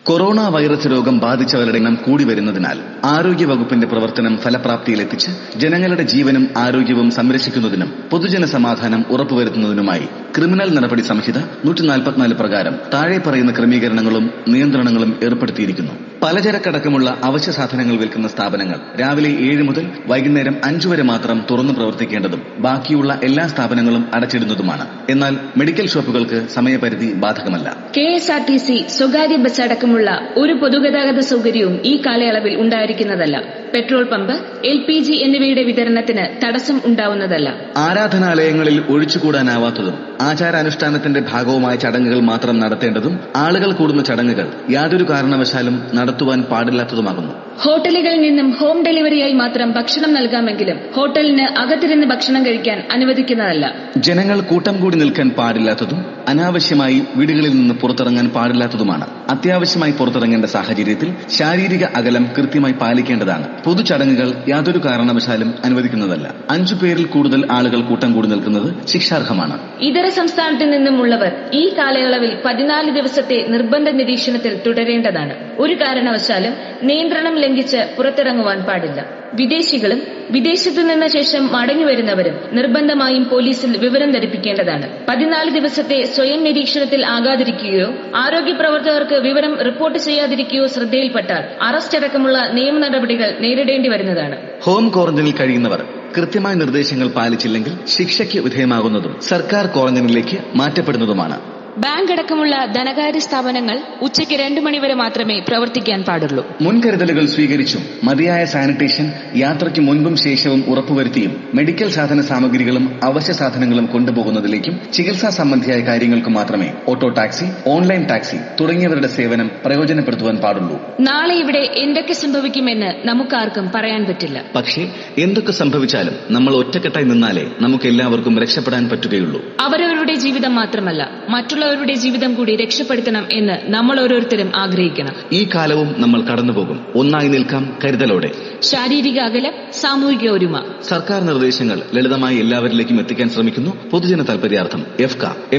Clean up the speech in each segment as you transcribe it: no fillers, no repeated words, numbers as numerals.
Corona virus രോഗം ബാധിച്ചവരുടെ എണ്ണം കൂടി വരുന്നതിനാൽ ആരോഗ്യവകുപ്പിന്റെ പ്രവർത്തനം ഫലപ്രാപ്തിയിലെത്തിച്ച് ജനങ്ങളുടെ ജീവനും ആരോഗ്യവും സംരക്ഷിക്കുന്നതിനും പൊതുജന സമാധാനം ഉറപ്പുവരുത്തുന്നതിനുമായി ക്രിമിനൽ നടപടി സംഹിത 144 പ്രകാരം താഴെ പറയുന്ന ക്രമീകരണങ്ങളും നിയന്ത്രണങ്ങളും ഏർപ്പെടുത്തിയിരിക്കുന്നു. പലചരക്കടക്കമുള്ള അവശ്യ സാധനങ്ങൾ വിൽക്കുന്ന സ്ഥാപനങ്ങൾ രാവിലെ 7 മുതൽ വൈകുന്നേരം 5 വരെ മാത്രം തുറന്നു പ്രവർത്തിക്കേണ്ടതും ബാക്കിയുള്ള എല്ലാ സ്ഥാപനങ്ങളും അടച്ചിടുന്നതുമാണ്. എന്നാൽ മെഡിക്കൽ ഷോപ്പുകൾക്ക് സമയപരിധി ബാധകമല്ല. KSRTC, സ്വകാര്യ ബസ് അടക്കമുള്ള ഒരു പൊതുഗതാഗത സൗകര്യവും ഈ കാലയളവിൽ ഉണ്ടായിരിക്കുന്നതല്ല. പെട്രോൾ പമ്പ്, LPG എന്നിവയുടെ വിതരണത്തിന് തടസ്സം ഉണ്ടാവുന്നതല്ല. ആരാധനാലയങ്ങളിൽ ഒഴിച്ചുകൂടാനാവാത്തതും ആചാരാനുഷ്ഠാനത്തിന്റെ ഭാഗവുമായ ചടങ്ങുകൾ മാത്രം നടത്തേണ്ടതും ആളുകൾ കൂടുന്ന ചടങ്ങുകൾ യാതൊരു കാരണവശാലും നടത്തുവാൻ പാടില്ലാത്തതുമാകുന്നു. ഹോട്ടലുകളിൽ നിന്നും ഹോം ഡെലിവറിയായി മാത്രം ഭക്ഷണം നൽകാമെങ്കിലും ഹോട്ടലിന് അകത്തിരുന്ന് ഭക്ഷണം കഴിക്കാൻ അനുവദിക്കുന്നതല്ല. ജനങ്ങൾ കൂട്ടം കൂടി നിൽക്കാൻ പാടില്ലാത്തതും അനാവശ്യമായി വീടുകളിൽ നിന്ന് പുറത്തിറങ്ങാൻ പാടില്ലാത്തതുമാണ്. അത്യാവശ്യമായി പുറത്തിറങ്ങേണ്ട സാഹചര്യത്തിൽ ശാരീരിക അകലം കൃത്യമായി പാലിക്കേണ്ടതാണ്. പൊതുചടങ്ങുകൾ യാതൊരു കാരണവശാലും അനുവദിക്കുന്നതല്ല. 5 പേരിൽ കൂടുതൽ ആളുകൾ കൂട്ടം കൂടി നിൽക്കുന്നത് ശിക്ഷാർഹമാണ്. ഇതര സംസ്ഥാനത്തു നിന്നുമുള്ളവർ ഈ കാലയളവിൽ 14 ദിവസത്തെ നിർബന്ധ നിരീക്ഷണത്തിൽ തുടരേണ്ടതാണ്. ഒരു കാരണവശാലും നിയന്ത്രണം ലംഘിച്ച് പുറത്തിറങ്ങുവാൻ പാടില്ല. വിദേശികളും വിദേശത്തു നിന്ന ശേഷം മടങ്ങിവരുന്നവരും നിർബന്ധമായും പോലീസിൽ വിവരം ധരിപ്പിക്കേണ്ടതാണ്. 14 ദിവസത്തെ സ്വയം നിരീക്ഷണത്തിൽ ആകാതിരിക്കുകയോ ആരോഗ്യ പ്രവർത്തകർക്ക് വിവരം റിപ്പോർട്ട് ചെയ്യാതിരിക്കുകയോ ശ്രദ്ധയിൽപ്പെട്ടാൽ അറസ്റ്റ് അടക്കമുള്ള നിയമ നടപടികൾ നേരിടേണ്ടി വരുന്നതാണ്. ഹോം ക്വാറന്റൈനിൽ കഴിയുന്നവർ കൃത്യമായ നിർദ്ദേശങ്ങൾ പാലിച്ചില്ലെങ്കിൽ ശിക്ഷയ്ക്ക് വിധേയമാകുന്നതും സർക്കാർ ക്വാറന്റൈനിലേക്ക് മാറ്റപ്പെടുന്നതുമാണ്. ബാങ്ക് അടക്കമുള്ള ധനകാര്യ സ്ഥാപനങ്ങൾ ഉച്ചയ്ക്ക് 2 മണിവരെ മാത്രമേ പ്രവർത്തിക്കാൻ പാടുള്ളൂ. മുൻകരുതലുകൾ സ്വീകരിച്ചും മതിയായ സാനിറ്റേഷൻ യാത്രയ്ക്ക് മുൻപും ശേഷവും ഉറപ്പുവരുത്തിയും മെഡിക്കൽ സാധന സാമഗ്രികളും അവശ്യ സാധനങ്ങളും കൊണ്ടുപോകുന്നതിലേക്കും ചികിത്സാ സംബന്ധിയായ കാര്യങ്ങൾക്ക് മാത്രമേ ഓട്ടോ ടാക്സി, ഓൺലൈൻ ടാക്സി തുടങ്ങിയവരുടെ സേവനം പ്രയോജനപ്പെടുത്തുവാൻ പാടുള്ളൂ. നാളെ ഇവിടെ എന്തൊക്കെ സംഭവിക്കുമെന്ന് നമുക്കാർക്കും പറയാൻ പറ്റില്ല. പക്ഷേ എന്തൊക്കെ സംഭവിച്ചാലും നമ്മൾ ഒറ്റക്കെട്ടായി നിന്നാലേ നമുക്ക് എല്ലാവർക്കും രക്ഷപ്പെടാൻ പറ്റുകയുള്ളൂ. അവരവരുടെ ജീവിതം മാത്രമല്ല മറ്റുള്ളവരുടെ ജീവിതം കൂടി രക്ഷപ്പെടുത്തണം എന്ന് നമ്മൾ ഓരോരുത്തരും ആഗ്രഹിക്കണം. ഈ കാലവും നമ്മൾ കടന്നുപോകും. ഒന്നായി നിൽക്കാം കരുതലോടെ. ശാരീരിക അകലം, സാമൂഹിക ഒരുമ. സർക്കാർ നിർദ്ദേശങ്ങൾ ലളിതമായി എല്ലാവരിലേക്കും എത്തിക്കാൻ ശ്രമിക്കുന്നു. പൊതുജന താൽപര്യാർത്ഥം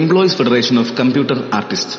employees federation of computer artist.